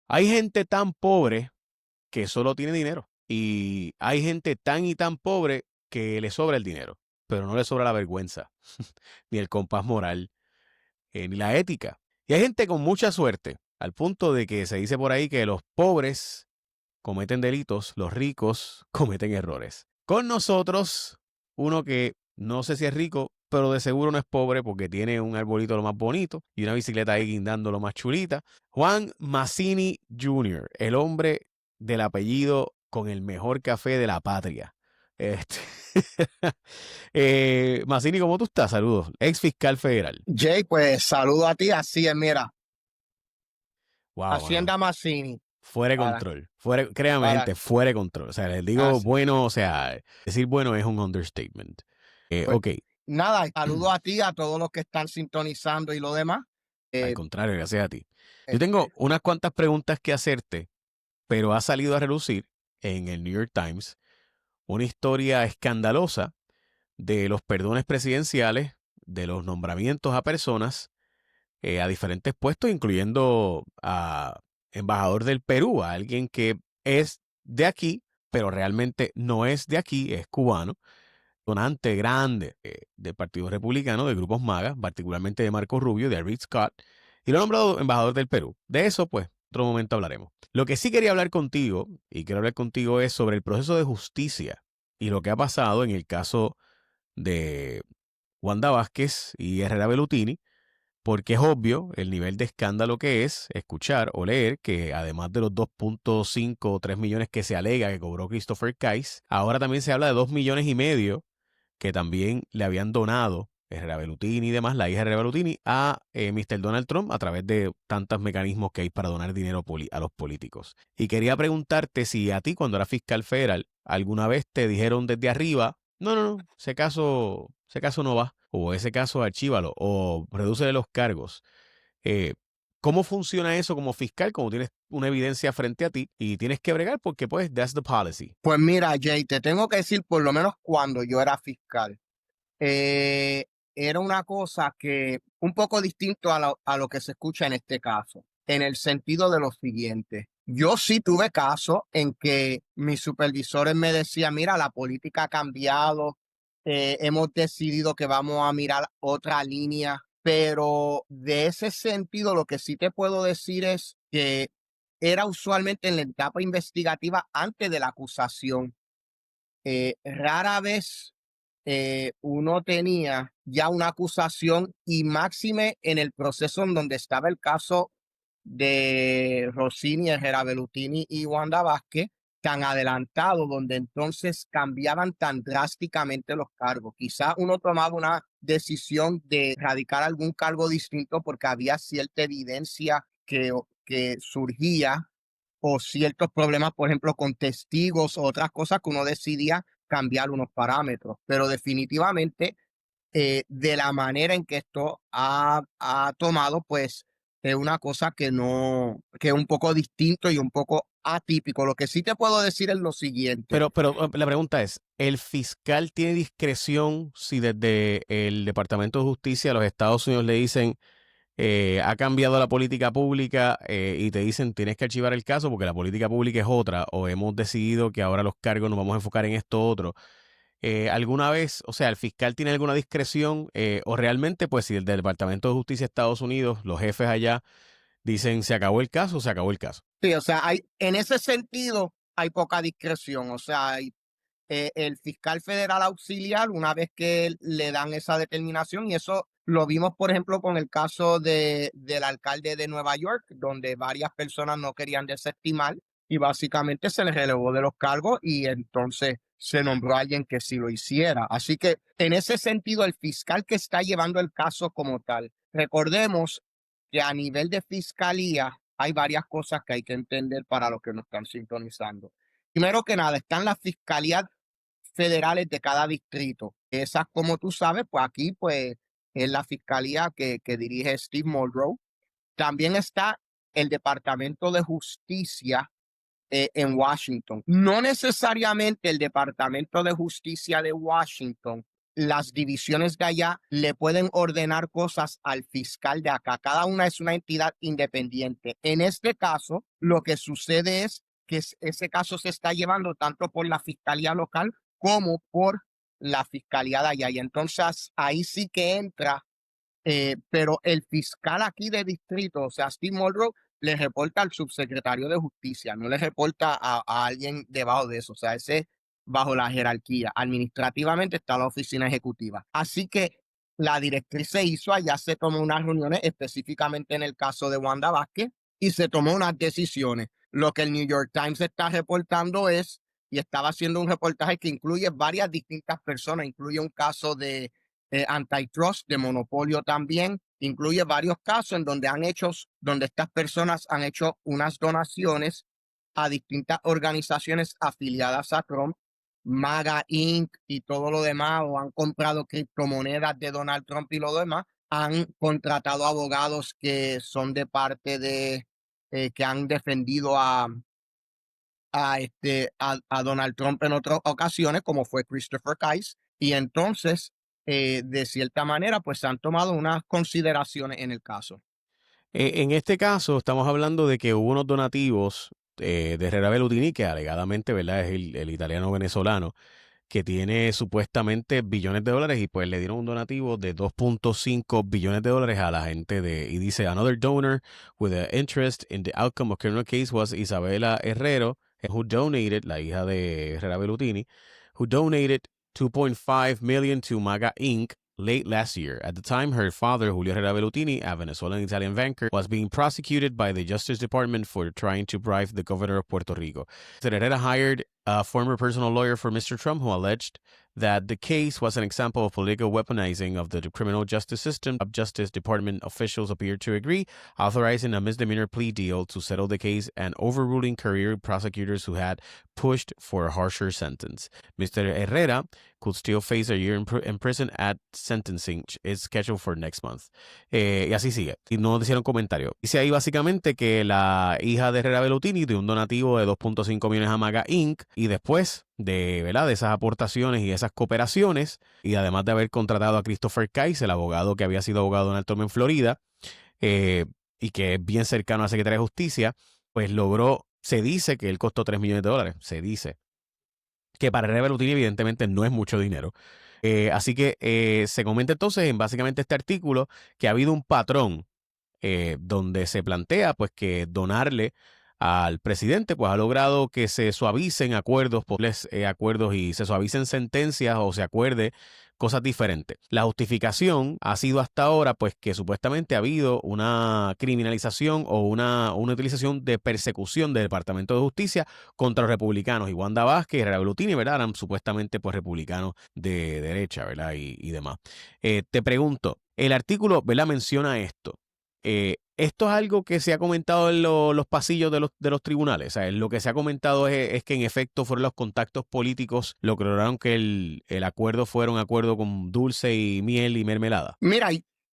Hay gente tan pobre que solo tiene dinero. Y hay gente tan y tan pobre que le sobra el dinero, pero no le sobra la vergüenza, ni el compás moral, ni la ética. Y hay gente con mucha suerte, al punto de que se dice por ahí que los pobres cometen delitos, los ricos cometen errores. Con nosotros, uno que no sé si es rico, pero de seguro no es pobre porque tiene un arbolito lo más bonito y una bicicleta ahí guindando lo más chulita. Juan Mazzini Jr., el hombre del apellido con el mejor café de la patria. Este, Mazzini, ¿cómo tú estás? Saludos. Ex fiscal federal. Jay, pues saludo a ti, así es, mira, Wow, mano. Hacienda Mazzini, Fuera de para, control. Fuera, créame, para, gente, fuera de control. O sea, les digo así, bueno, o sea, decir bueno es un understatement. pues Ok, nada, saludo a ti, a todos los que están sintonizando y lo demás. al Eh, contrario, gracias a ti. Yo tengo este, unas cuantas preguntas que hacerte, pero ha salido a relucir en el New York Times una historia escandalosa de los perdones presidenciales, de los nombramientos a personas a diferentes puestos, incluyendo a embajador del Perú, a alguien que es de aquí, pero realmente no es de aquí, es cubano, donante grande del Partido Republicano, de grupos MAGA, particularmente de Marco Rubio, de Rick Scott, y lo ha nombrado embajador del Perú. De eso, pues, otro momento hablaremos. Lo que sí quería hablar contigo, y quiero hablar contigo, es sobre el proceso de justicia y lo que ha pasado en el caso de Wanda Vázquez y Herrera Bellutini, porque es obvio el nivel de escándalo que es escuchar o leer que además de los 2.5 o 3 millones que se alega que cobró Christopher Kais, ahora también se habla de 2,5 millones que también le habían donado Herrera Bellutini y demás, la hija de Herrera Bellutini, a Mr. Donald Trump a través de tantos mecanismos que hay para donar dinero a los políticos. Y quería preguntarte si a ti, cuando eras fiscal federal, alguna vez te dijeron desde arriba, no, no, no, ese caso no va, o ese caso archívalo, o redúcele los cargos. Eh, ¿Cómo funciona eso como fiscal, como tienes una evidencia frente a ti y tienes que bregar porque pues that's the policy? pues mira, Jay, te tengo que decir, por lo menos cuando yo era fiscal, eh, era una cosa que un poco distinto a lo que se escucha en este caso, en el sentido de lo siguiente. Yo sí tuve casos en que mis supervisores me decían, mira, la política ha cambiado, hemos decidido que vamos a mirar otra línea, pero de ese sentido lo que sí te puedo decir es que era usualmente en la etapa investigativa antes de la acusación. Rara vez uno tenía ya una acusación y máxime en el proceso en donde estaba el caso de Rossini, Herrera Bellutini y Wanda Vázquez, tan adelantado, donde entonces cambiaban tan drásticamente los cargos. Quizá uno tomaba una decisión de radicar algún cargo distinto porque había cierta evidencia que surgía o ciertos problemas, por ejemplo, con testigos o otras cosas que uno decidía cambiar unos parámetros. Pero definitivamente, de la manera en que esto ha tomado, pues es una cosa que no, que es un poco distinto y un poco atípico. Lo que sí te puedo decir es lo siguiente. Pero la pregunta es, ¿el fiscal tiene discreción si desde el Departamento de Justicia de los Estados Unidos le dicen ha cambiado la política pública y te dicen tienes que archivar el caso porque la política pública es otra o hemos decidido que ahora los cargos nos vamos a enfocar en esto otro? ¿Alguna vez, o sea, el fiscal tiene alguna discreción o realmente pues si el del Departamento de Justicia de Estados Unidos, los jefes allá dicen se acabó el caso, se acabó el caso? Sí, o sea, en ese sentido hay poca discreción. O sea, el fiscal federal auxiliar, una vez que le dan esa determinación, y eso lo vimos, por ejemplo, con el caso del alcalde de Nueva York, donde varias personas no querían desestimar y básicamente se les relevó de los cargos y entonces se nombró a alguien que sí lo hiciera. Así que en ese sentido, el fiscal que está llevando el caso como tal, recordemos que a nivel de fiscalía hay varias cosas que hay que entender para los que nos están sintonizando. Primero que nada, están las fiscalías federales de cada distrito. Esas, como tú sabes, pues aquí pues es la fiscalía que dirige Steve Muldrow. También está el Departamento de Justicia en Washington. No necesariamente el Departamento de Justicia de Washington las divisiones de allá le pueden ordenar cosas al fiscal de acá. Cada una es una entidad independiente. En este caso, lo que sucede es que ese caso se está llevando tanto por la fiscalía local como por la fiscalía de allá. Y entonces ahí sí que entra, pero el fiscal aquí de distrito, o sea, Steve Muldrow, le reporta al subsecretario de justicia, no le reporta a alguien debajo de eso, o sea, ese bajo la jerarquía. Administrativamente está la oficina ejecutiva. Así que la directriz se hizo, allá se tomó unas reuniones, específicamente en el caso de Wanda Vázquez, y se tomó unas decisiones. Lo que el New York Times está reportando es, y estaba haciendo un reportaje que incluye varias distintas personas, incluye un caso de antitrust, de monopolio también, incluye varios casos en donde donde estas personas han hecho unas donaciones a distintas organizaciones afiliadas a Trump, MAGA Inc. y todo lo demás, o han comprado criptomonedas de Donald Trump y lo demás, han contratado abogados que son de parte de, que han defendido a Donald Trump en otras ocasiones, como fue Christopher Kais, y entonces, de cierta manera, pues se han tomado unas consideraciones en el caso. En este caso, estamos hablando de que hubo unos donativos de Herrera Bellutini, que alegadamente, ¿verdad?, es el italiano venezolano, que tiene supuestamente billones de dólares y pues le dieron un donativo de 2.5 billones de dólares a la gente y dice, another donor with an interest in the outcome of criminal case was Isabela Herrero, who donated, la hija de Herrera Bellutini, who donated 2.5 million to MAGA Inc. late last year. At the time, her father, Julio Herrera Bellutini, a Venezuelan-Italian banker, was being prosecuted by the Justice Department for trying to bribe the governor of Puerto Rico. Herrera hired a former personal lawyer for Mr. Trump, who alleged that the case was an example of political weaponizing of the criminal justice system. Justice Department officials appeared to agree, authorizing a misdemeanor plea deal to settle the case and overruling career prosecutors who had pushed for a harsher sentence. Mr. Herrera could still face a year in prison at sentencing, which is scheduled for next month. Y así sigue. Y no hicieron comentario. Dice ahí básicamente que la hija de Herrera Bellutini dio un donativo de 2.5 millones a MAGA Inc. Y después de, ¿verdad?, de esas aportaciones y esas cooperaciones, y además de haber contratado a Christopher Kais, el abogado que había sido abogado de Donald Trump en Florida, y que es bien cercano a la Secretaría de Justicia, pues se dice que él costó 3 millones de dólares. Se dice que para Herrera Bellutini evidentemente no es mucho dinero. Así que se comenta entonces en básicamente este artículo que ha habido un patrón donde se plantea pues que donarle al presidente pues ha logrado que se suavicen acuerdos, acuerdos y se suavicen sentencias o se acuerde cosas diferentes. La justificación ha sido hasta ahora pues que supuestamente ha habido una criminalización o una utilización de persecución del Departamento de Justicia contra los republicanos, y Wanda Vázquez y Herrera Bellutini, ¿verdad?, eran supuestamente pues republicanos de derecha, ¿verdad?, y demás. Te pregunto, el artículo, ¿verdad?, menciona esto. Esto es algo que se ha comentado en los pasillos de los tribunales. O sea, lo que se ha comentado es que en efecto fueron los contactos políticos lo que lograron que el acuerdo fuera un acuerdo con dulce y miel y mermelada. Mira,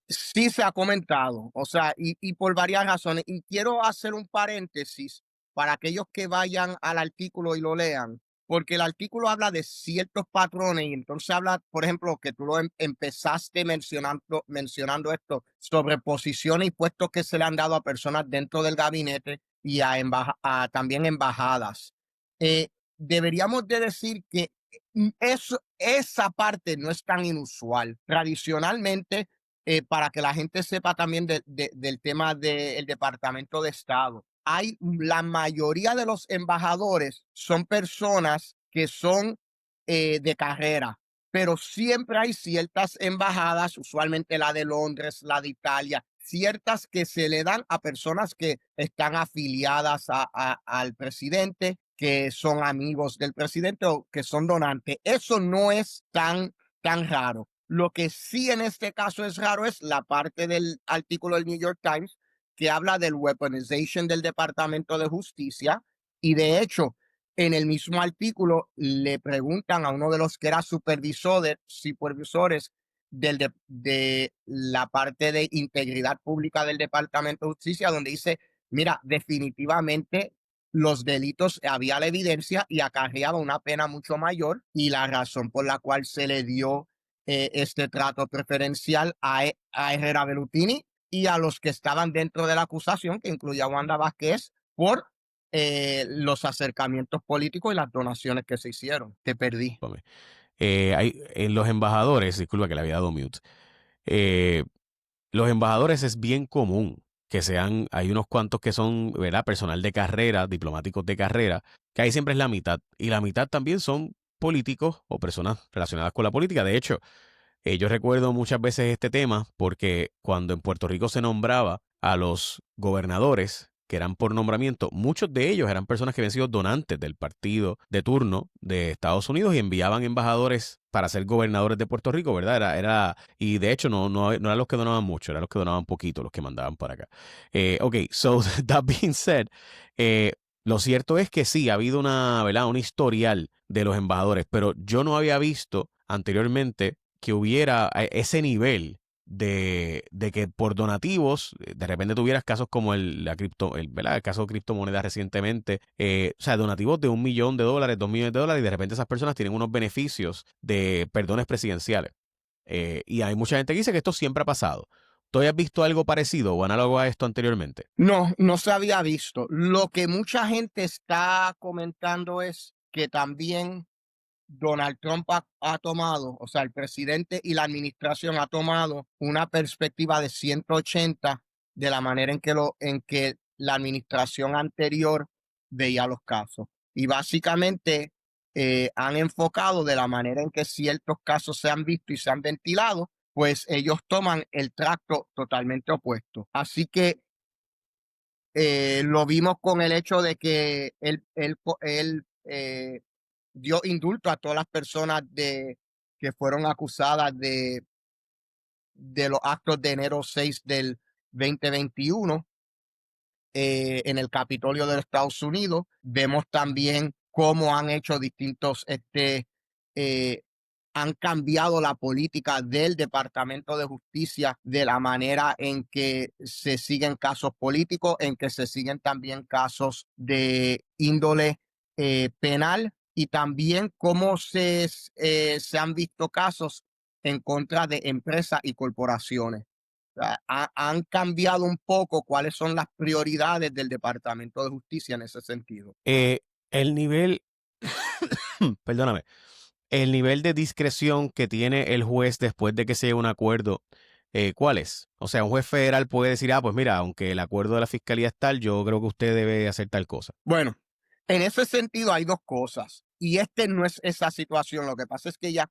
sí se ha comentado, o sea, y por varias razones. Y quiero hacer un paréntesis para aquellos que vayan al artículo y lo lean, porque el artículo habla de ciertos patrones y entonces habla, por ejemplo, que tú lo empezaste mencionando esto sobre posiciones y puestos que se le han dado a personas dentro del gabinete y a también embajadas. Deberíamos de decir que esa parte no es tan inusual. Tradicionalmente, para que la gente sepa también del tema del Departamento de Estado, la mayoría de los embajadores son personas que son de carrera, pero siempre hay ciertas embajadas, usualmente la de Londres, la de Italia, ciertas que se le dan a personas que están afiliadas al presidente, que son amigos del presidente o que son donantes. Eso no es tan raro. Lo que sí en este caso es raro es la parte del artículo del New York Times que habla del weaponization del Departamento de Justicia, y de hecho en el mismo artículo le preguntan a uno de los que era supervisores de la parte de integridad pública del Departamento de Justicia, donde dice, mira, definitivamente los delitos, había la evidencia y acarreaba una pena mucho mayor, y la razón por la cual se le dio este trato preferencial a Herrera Bellutini y a los que estaban dentro de la acusación, que incluía a Wanda Vázquez, por los acercamientos políticos y las donaciones que se hicieron. Te perdí. Los embajadores, disculpa que le había dado mute, eh, los embajadores es bien común que sean, hay unos cuantos que son, ¿verdad? Personal de carrera, diplomáticos de carrera, que ahí siempre es la mitad. Y la mitad también son políticos o personas relacionadas con la política. De hecho, yo recuerdo muchas veces este tema porque cuando en Puerto Rico se nombraba a los gobernadores, que eran por nombramiento, muchos de ellos eran personas que habían sido donantes del partido de turno de Estados Unidos y enviaban embajadores para ser gobernadores de Puerto Rico, ¿verdad? Y de hecho no eran los que donaban mucho, eran los que donaban poquito, los que mandaban para acá. Ok, so that being said, lo cierto es que sí, ha habido ¿verdad? Un historial de los embajadores, pero yo no había visto anteriormente que hubiera ese nivel de que por donativos, de repente tuvieras casos como ¿verdad? El caso de criptomonedas recientemente, o sea, donativos de $1 millón, $2 millones, y de repente esas personas tienen unos beneficios de perdones presidenciales. Y hay mucha gente que dice que esto siempre ha pasado. ¿Tú has visto algo parecido o análogo a esto anteriormente? No, no se había visto. Lo que mucha gente está comentando es que también Donald Trump ha tomado, o sea, el presidente y la administración ha tomado una perspectiva de 180 de la manera en que la administración anterior veía los casos. Y básicamente han enfocado de la manera en que ciertos casos se han visto y se han ventilado, pues ellos toman el tracto totalmente opuesto. Así que lo vimos con el hecho de que él dio indulto a todas las personas que fueron acusadas de los actos de enero 6 del 2021 en el Capitolio de los Estados Unidos. Vemos también cómo han hecho eh, han cambiado la política del Departamento de Justicia de la manera en que se siguen casos políticos, en que se siguen también casos de índole penal y también cómo se han visto casos en contra de empresas y corporaciones. Han cambiado un poco cuáles son las prioridades del Departamento de Justicia en ese sentido. El nivel, perdóname, el nivel de discreción que tiene el juez después de que se llegue a un acuerdo, ¿cuál es? O sea, un juez federal puede decir, pues mira, aunque el acuerdo de la fiscalía es tal, yo creo que usted debe hacer tal cosa. Bueno, en ese sentido hay dos cosas y este no es esa situación. Lo que pasa es que ya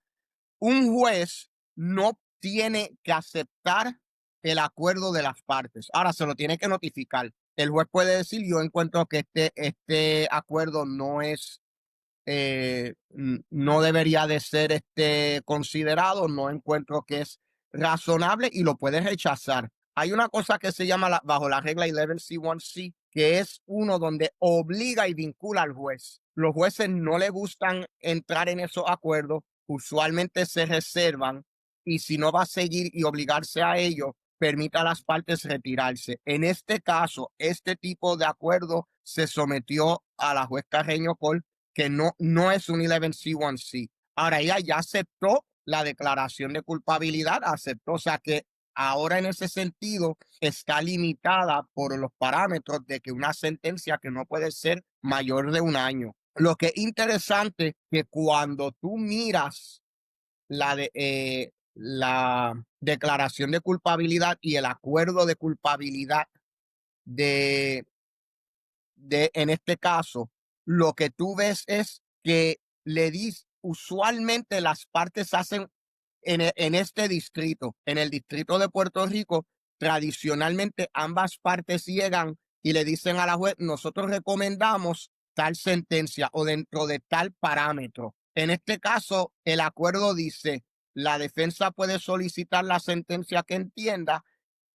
un juez no tiene que aceptar el acuerdo de las partes. Ahora se lo tiene que notificar. El juez puede decir, yo encuentro que este acuerdo no es no debería de ser considerado, no encuentro que es razonable y lo puedes rechazar. Hay una cosa que se llama bajo la regla 11C1C, que es uno donde obliga y vincula al juez. Los jueces no le gustan entrar en esos acuerdos, usualmente se reservan y si no va a seguir y obligarse a ello, permita a las partes retirarse. En este caso, este tipo de acuerdo se sometió a la juez Carreño Cole, que no es un 11C1C. Ahora ella ya aceptó la declaración de culpabilidad, aceptó, o sea que ahora en ese sentido está limitada por los parámetros de que una sentencia que no puede ser mayor de 1 año. Lo que es interesante que cuando tú miras la declaración de culpabilidad y el acuerdo de culpabilidad de en este caso, lo que tú ves es que usualmente las partes hacen en este distrito, en el distrito de Puerto Rico, tradicionalmente ambas partes llegan y le dicen a la juez, nosotros recomendamos tal sentencia o dentro de tal parámetro. En este caso, el acuerdo dice, la defensa puede solicitar la sentencia que entienda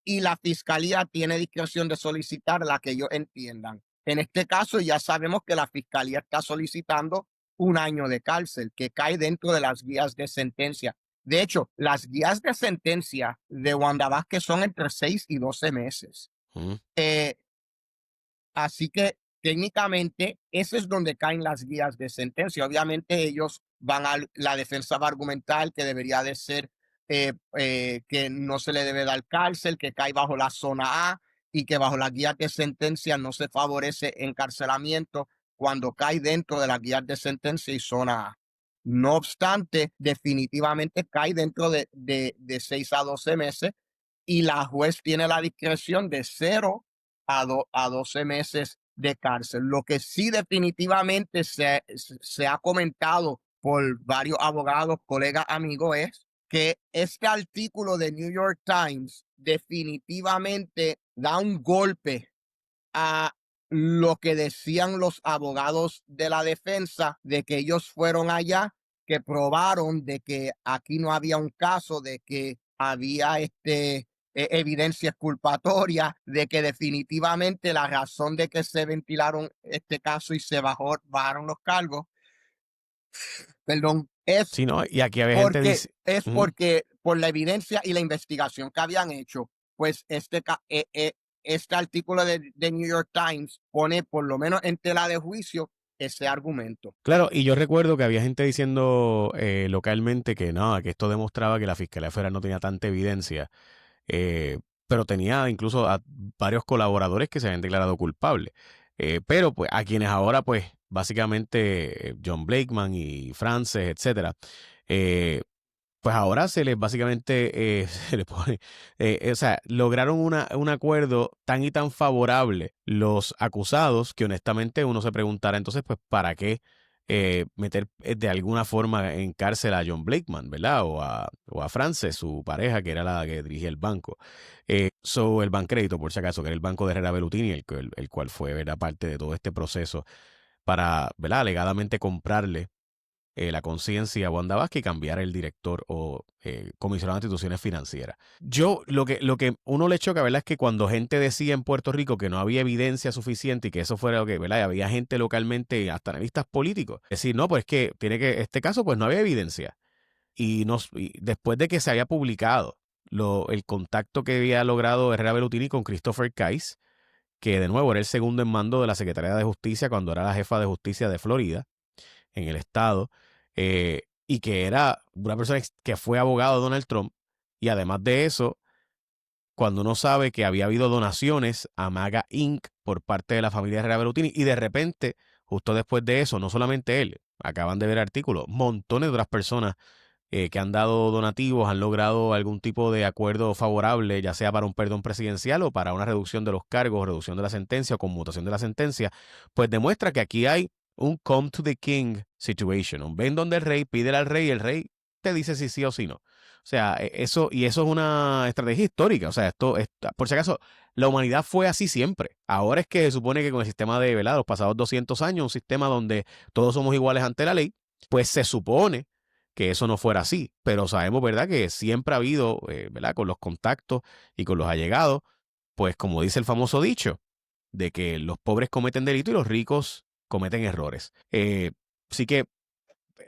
y la fiscalía tiene discreción de solicitar la que ellos entiendan. En este caso ya sabemos que la fiscalía está solicitando 1 año de cárcel, que cae dentro de las guías de sentencia. De hecho, las guías de sentencia de Wanda Vázquez son entre 6 y 12 meses. Mm. Así que técnicamente ese es donde caen las guías de sentencia. Obviamente ellos la defensa va a argumentar que debería de ser que no se le debe dar cárcel, que cae bajo la zona A y que bajo las guías de sentencia no se favorece encarcelamiento cuando cae dentro de las guías de sentencia y zona A. No obstante, definitivamente cae dentro de 6 a 12 meses y la juez tiene la discreción de 0 a 12 meses de cárcel. Lo que sí definitivamente se ha comentado por varios abogados, colegas, amigos, es que este artículo de New York Times definitivamente da un golpe a lo que decían los abogados de la defensa, de que ellos fueron allá, que probaron de que aquí no había un caso, de que había evidencia exculpatoria, de que definitivamente la razón de que se ventilaron este caso y se bajaron los cargos, perdón, Sí, ¿no? Y aquí había gente dice, porque por la evidencia y la investigación que habían hecho, pues este artículo de New York Times pone por lo menos en tela de juicio ese argumento. claro, y yo recuerdo que había gente diciendo localmente que no, que esto demostraba que la Fiscalía Federal no tenía tanta evidencia, pero tenía incluso a varios colaboradores que se habían declarado culpables. Pero pues a quienes ahora pues básicamente John Blakeman y Frances, etcétera, pues ahora se les básicamente se les pone, o sea, lograron un acuerdo tan y tan favorable los acusados que honestamente uno se preguntará entonces, pues, ¿para qué meter de alguna forma en cárcel a John Blakeman, ¿verdad? O a Frances, su pareja, que era la que dirigía el banco. El Bancrédito, por si acaso, que era el banco de Herrera Bellutini, el cual fue, ¿verdad?, parte de todo este proceso para, ¿verdad?, alegadamente comprarle la conciencia a Wanda Vázquez y cambiar el director o comisionado de instituciones financieras. Yo, lo que uno le choca, ¿verdad?, es que cuando gente decía en Puerto Rico que no había evidencia suficiente y que eso fuera lo que, ¿verdad?, y había gente localmente, hasta analistas políticos, decir, no, pues que este caso, pues no había evidencia. Y después de que se había publicado el contacto que había logrado Herrera Bellutini con Christopher Case, que de nuevo era el segundo en mando de la Secretaría de Justicia cuando era la jefa de justicia de Florida, en el estado, y que era una persona que fue abogado de Donald Trump, y además de eso, cuando uno sabe que había habido donaciones a MAGA Inc. por parte de la familia Herrera Bellutini, y de repente, justo después de eso, no solamente él, acaban de ver artículos, montones de otras personas que han dado donativos, han logrado algún tipo de acuerdo favorable, ya sea para un perdón presidencial o para una reducción de los cargos, reducción de la sentencia o conmutación de la sentencia, pues demuestra que aquí hay un come to the king situation, un ven donde el rey, pídele al rey y el rey te dice si sí o si no. O sea, eso es una estrategia histórica. O sea, por si acaso, la humanidad fue así siempre. Ahora es que se supone que con el sistema de, ¿verdad?, los pasados 200 años, un sistema donde todos somos iguales ante la ley, pues se supone que eso no fuera así, pero sabemos, ¿verdad?, que siempre ha habido, ¿verdad?, con los contactos y con los allegados, pues como dice el famoso dicho, de que los pobres cometen delitos y los ricos cometen errores. Así que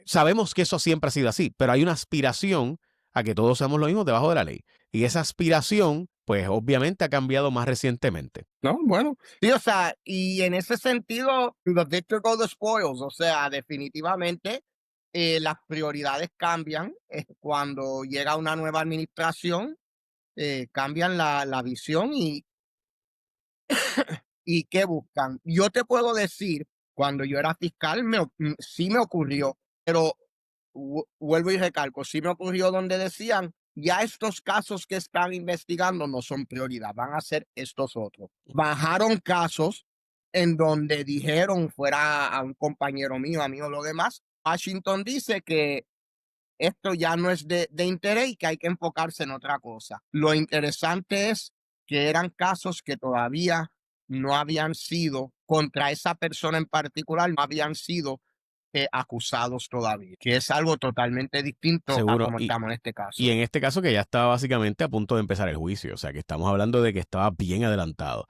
sabemos que eso siempre ha sido así, pero hay una aspiración a que todos seamos lo mismo debajo de la ley. Y esa aspiración, pues obviamente ha cambiado más recientemente. No, bueno. Sí, o sea, y en ese sentido, the victor go the spoils. O sea, definitivamente las prioridades cambian cuando llega una nueva administración, cambian la visión y qué buscan. Yo te puedo decir, cuando yo era fiscal, sí me ocurrió, pero vuelvo y recalco, sí me ocurrió donde decían, ya estos casos que están investigando no son prioridad, van a ser estos otros. Bajaron casos en donde dijeron, fuera a un compañero mío, amigo, lo demás, Washington dice que esto ya no es de interés y que hay que enfocarse en otra cosa. Lo interesante es que eran casos que todavía no habían sido, contra esa persona en particular, no habían sido acusados todavía, que es algo totalmente distinto a Seguro. como estamos en este Y caso. en este caso que ya estaba básicamente a punto de empezar el juicio, o sea que estamos hablando de que estaba bien adelantado.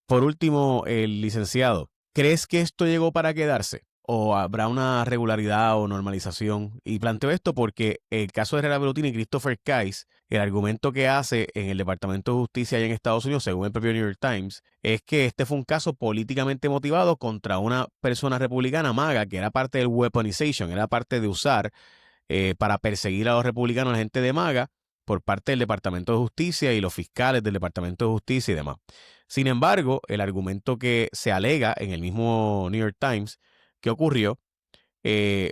Por último, el licenciado, ¿crees que esto llegó para quedarse? o habrá una regularidad o normalización? Y planteo esto porque el caso de Herrera Belotti y Christopher Kais, el argumento que hace en el Departamento de Justicia allá en Estados Unidos, según el propio New York Times, es que este fue un caso políticamente motivado contra una persona republicana maga que era parte del weaponization, era parte de usar para perseguir a los republicanos, la gente de MAGA, por parte del Departamento de Justicia y los fiscales del Departamento de Justicia y demás. Sin embargo, el argumento que se alega en el mismo New York Times que ocurrió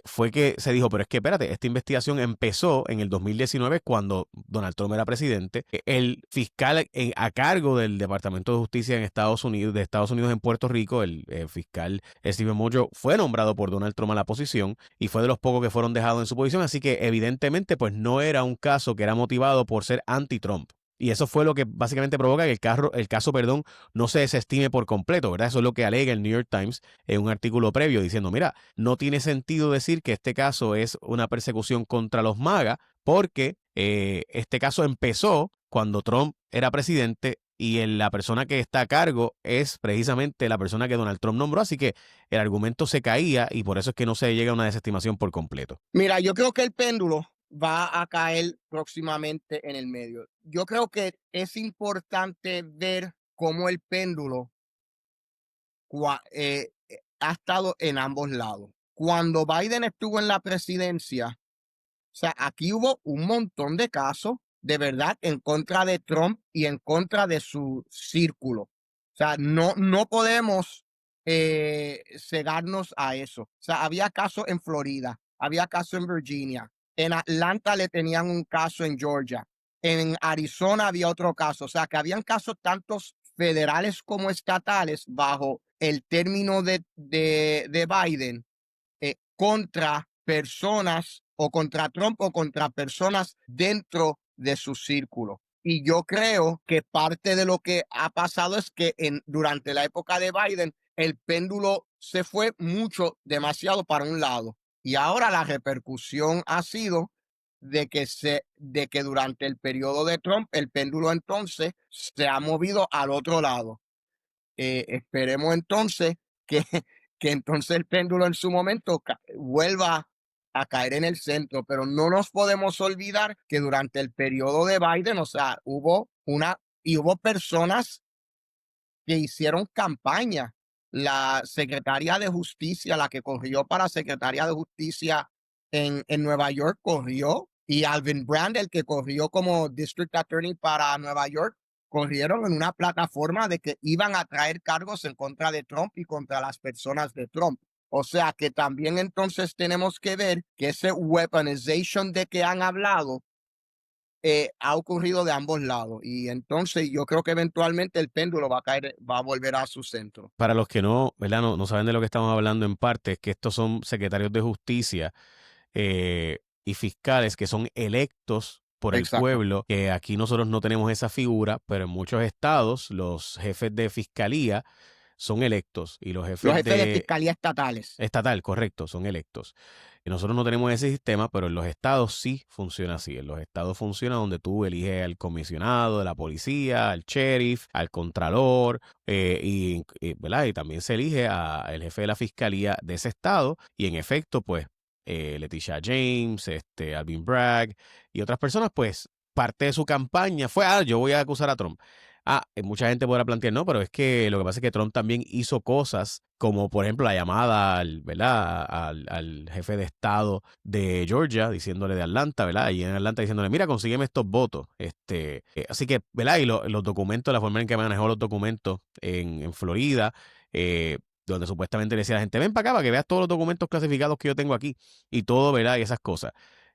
fue que se dijo, pero es que espérate, esta investigación empezó en el 2019 cuando Donald Trump era presidente. El fiscal a cargo del Departamento de Justicia en Estados Unidos, de Estados Unidos en Puerto Rico, el fiscal Stephen Muldrow, fue nombrado por Donald Trump a la posición y fue de los pocos que fueron dejados en su posición, así que evidentemente pues no era un caso que era motivado por ser anti-Trump. Y eso fue lo que básicamente provoca que el caso, perdón, no se desestime por completo, ¿verdad? Eso es lo que alega el New York Times en un artículo previo diciendo, mira, no tiene sentido decir que este caso es una persecución contra los MAGA porque este caso empezó cuando Trump era presidente y la persona que está a cargo es precisamente la persona que Donald Trump nombró, así que el argumento se caía y por eso es que no se llega a una desestimación por completo. Mira, yo creo que el péndulo va a caer próximamente en el medio. Yo creo que es importante ver cómo el péndulo ha estado en ambos lados. Cuando Biden estuvo en la presidencia, o sea, aquí hubo un montón de casos de verdad en contra de Trump y en contra de su círculo. O sea, no podemos cegarnos a eso. O sea, había casos en Florida, había casos en Virginia, en Atlanta le tenían un caso en Georgia, en Arizona había otro caso. O sea, que habían casos tantos federales como estatales bajo el término de Biden contra personas o contra Trump o contra personas dentro de su círculo. Y yo creo que parte de lo que ha pasado es que durante la época de Biden el péndulo se fue demasiado para un lado. Y ahora la repercusión ha sido de que durante el periodo de Trump el péndulo entonces se ha movido al otro lado. Esperemos entonces que, que entonces el péndulo en su momento vuelva a caer en el centro, pero no nos podemos olvidar que durante el periodo de Biden, o sea, hubo personas que hicieron campaña. La secretaria de Justicia, la que corrió para secretaria de Justicia en Nueva York, corrió, y Alvin Brand, el que corrió como District Attorney para Nueva York, corrieron en una plataforma de que iban a traer cargos en contra de Trump y contra las personas de Trump. O sea que también entonces tenemos que ver que ese weaponization de que han hablado ha ocurrido de ambos lados. Y entonces yo creo que eventualmente el péndulo va a caer, va a volver a su centro. Para los que no, ¿verdad? No saben de lo que estamos hablando en parte, es que estos son secretarios de justicia y fiscales que son electos por el Exacto. pueblo, que aquí nosotros no tenemos esa figura, pero en muchos estados los jefes de fiscalía son electos y los Los jefes jefes de de fiscalía estatales. estatal, correcto, son electos. Y nosotros no tenemos ese sistema, pero en los estados sí funciona así. En los estados funciona donde tú eliges al comisionado de la policía, al sheriff, al contralor, ¿verdad? Y también se elige al jefe de la fiscalía de ese estado. Y en efecto, pues, Leticia James, Alvin Bragg y otras personas, pues, parte de su campaña fue, yo voy a acusar a Trump. Mucha gente podrá plantear, no, pero es que lo que pasa es que Trump también hizo cosas como, por ejemplo, la llamada ¿verdad? Al jefe de Estado de Georgia, diciéndole de Atlanta, ¿verdad? Y en Atlanta diciéndole, mira, consígueme estos votos. Así que, ¿verdad? Y los documentos, la forma en que manejó los documentos en Florida, donde supuestamente le decía a la gente, ven para acá para que veas todos los documentos clasificados que yo tengo aquí y todo, ¿verdad? Y esas cosas.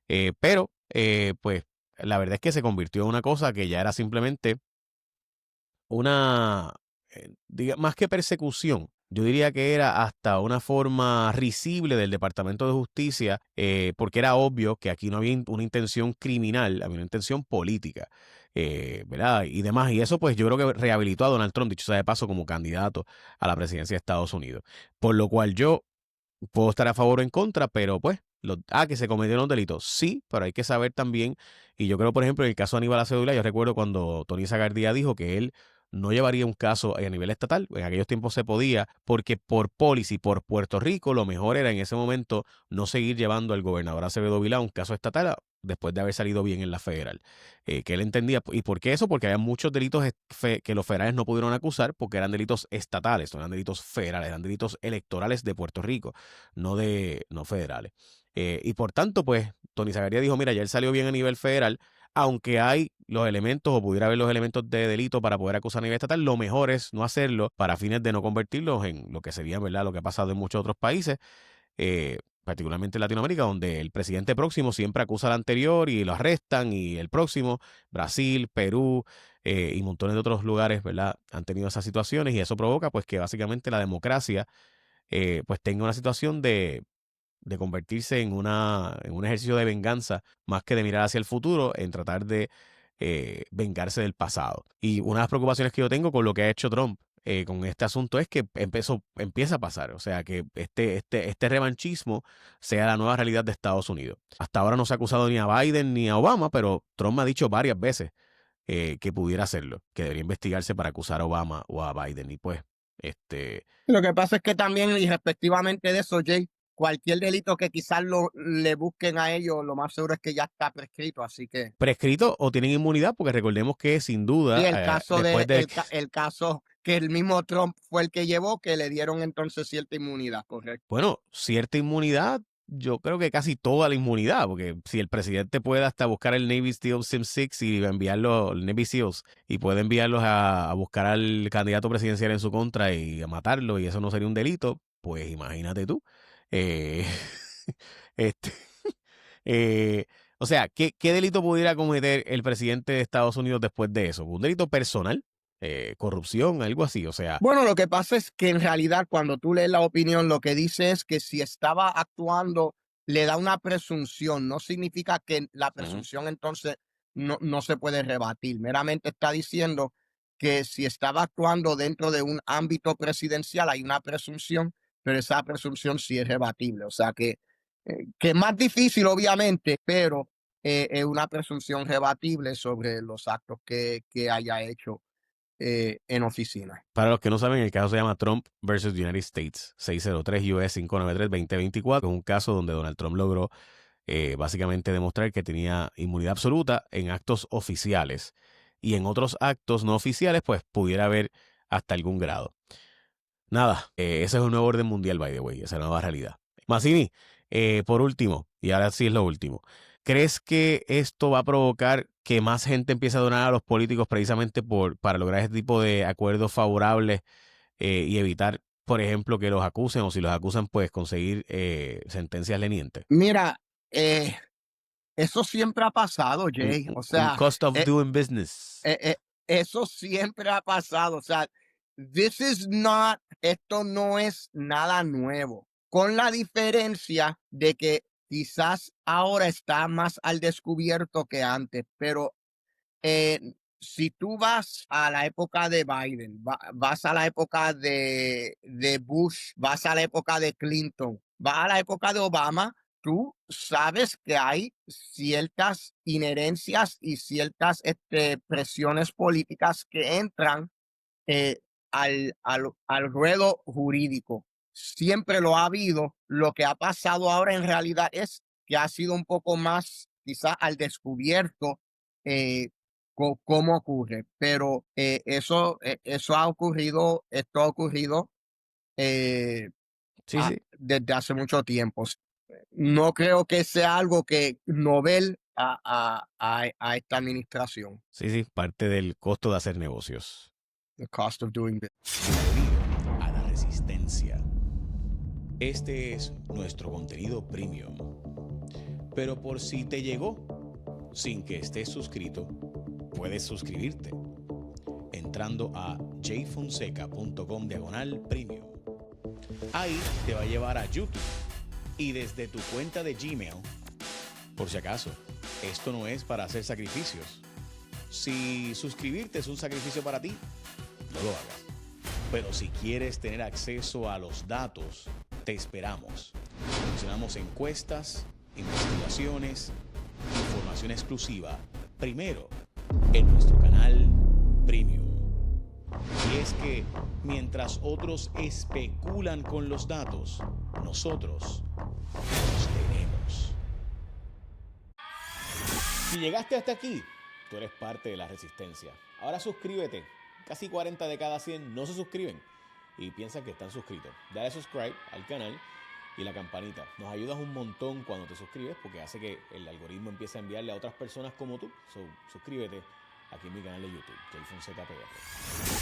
Pues, la verdad es que se convirtió en una cosa que ya era simplemente una, más que persecución, yo diría que era hasta una forma risible del Departamento de Justicia, porque era obvio que aquí no había una intención criminal, había una intención política, ¿verdad? Y demás. Y eso, pues, yo creo que rehabilitó a Donald Trump, dicho sea de paso, como candidato a la presidencia de Estados Unidos. Por lo cual yo puedo estar a favor o en contra, pero pues, que se cometieron delitos. Sí, pero hay que saber también, y yo creo, por ejemplo, en el caso de Aníbal Acevedo, yo recuerdo cuando Tony Zagardía dijo que él no llevaría un caso a nivel estatal. En aquellos tiempos se podía, porque por policy, por Puerto Rico, lo mejor era en ese momento no seguir llevando al gobernador Acevedo Vilá un caso estatal después de haber salido bien en la federal. Que él entendía. ¿Y por qué eso? Porque había muchos delitos que los federales no pudieron acusar porque eran delitos estatales, no eran delitos federales, eran delitos electorales de Puerto Rico, no federales. Y por tanto, pues, Tony Zagaria dijo, mira, ya él salió bien a nivel federal, aunque hay los elementos o pudiera haber los elementos de delito para poder acusar a nivel estatal, lo mejor es no hacerlo para fines de no convertirlos en lo que sería, ¿verdad?, lo que ha pasado en muchos otros países, particularmente en Latinoamérica, donde el presidente próximo siempre acusa al anterior y lo arrestan, y el próximo, Brasil, Perú y montones de otros lugares, ¿verdad?, han tenido esas situaciones, y eso provoca pues que básicamente la democracia pues tenga una situación de convertirse en un ejercicio de venganza más que de mirar hacia el futuro, en tratar de vengarse del pasado. Y una de las preocupaciones que yo tengo con lo que ha hecho Trump con este asunto es que empieza a pasar. O sea, que este revanchismo sea la nueva realidad de Estados Unidos. Hasta ahora no se ha acusado ni a Biden ni a Obama, pero Trump ha dicho varias veces que pudiera hacerlo, que debería investigarse para acusar a Obama o a Biden. Y pues, Lo que pasa es que también, y respectivamente de eso, Jay, cualquier delito que quizás le busquen a ellos, lo más seguro es que ya está prescrito, así que prescrito o tienen inmunidad, porque recordemos que sin sí, duda, el caso después de el caso que el mismo Trump fue el que llevó, que le dieron entonces cierta inmunidad, correcto. bueno, cierta inmunidad, yo creo que casi toda la inmunidad, porque si el presidente puede hasta buscar el Navy SEAL Sim 6 y enviarlo, el Navy SEALs, y puede enviarlos a buscar al candidato presidencial en su contra y a matarlo, y eso no sería un delito, pues imagínate tú. Eh, este, eh, o sea, ¿qué delito pudiera cometer el presidente de Estados Unidos después de eso? ¿Un delito personal? ¿Corrupción? Algo así, o sea. Bueno, lo que pasa es que en realidad cuando tú lees la opinión, lo que dice es que si estaba actuando, le da una presunción. No significa que la presunción entonces no se puede rebatir. Meramente está diciendo que si estaba actuando dentro de un ámbito presidencial, hay una presunción, pero esa presunción sí es rebatible. O sea que es más difícil, obviamente, pero es una presunción rebatible sobre los actos que haya hecho en oficina. Para los que no saben, el caso se llama Trump versus United States, 603 US 593-2024. Es un caso donde Donald Trump logró básicamente demostrar que tenía inmunidad absoluta en actos oficiales, y en otros actos no oficiales pues pudiera haber hasta algún grado. Nada, ese es un nuevo orden mundial, by the way, esa es la nueva realidad. Massini, por último, y ahora sí es lo último, ¿crees que esto va a provocar que más gente empiece a donar a los políticos precisamente para lograr este tipo de acuerdos favorables y evitar, por ejemplo, que los acusen, o si los acusan, pues conseguir sentencias lenientes? Mira, eso siempre ha pasado, Jay. O Un sea, cost of doing business. eso siempre ha pasado. O sea, esto no es nada nuevo. Con la diferencia de que quizás ahora está más al descubierto que antes, pero si tú vas a la época de Biden, vas a la época de Bush, vas a la época de Clinton, vas a la época de Obama, tú sabes que hay ciertas inherencias y ciertas presiones políticas que entran eh, al ruedo jurídico. Siempre lo ha habido. Lo que ha pasado ahora en realidad es que ha sido un poco más quizás al descubierto cómo ocurre, pero eso ha ocurrido, esto ha ocurrido Sí, sí. desde hace mucho tiempo. No creo que sea algo que novel a esta administración. Sí, sí, parte del costo de hacer negocios. The cost of doing business. Bienvenido a La Resistencia. Este es nuestro contenido premium. Pero por si te llegó sin que estés suscrito, puedes suscribirte entrando a jfonseca.com/premium. Ahí te va a llevar a YouTube, y desde tu cuenta de Gmail, por si acaso, esto no es para hacer sacrificios. Si suscribirte es un sacrificio para ti, no lo hagas. Pero si quieres tener acceso a los datos, te esperamos. Funcionamos encuestas, investigaciones, información exclusiva, primero en nuestro canal Premium. Y es que mientras otros especulan con los datos, nosotros los tenemos. Si llegaste hasta aquí, tú eres parte de la resistencia. Ahora suscríbete. Casi 40 de cada 100 no se suscriben y piensan que están suscritos. Dale subscribe al canal y la campanita. Nos ayudas un montón cuando te suscribes porque hace que el algoritmo empiece a enviarle a otras personas como tú. Suscríbete aquí en mi canal de YouTube, Jay Fonseca PR.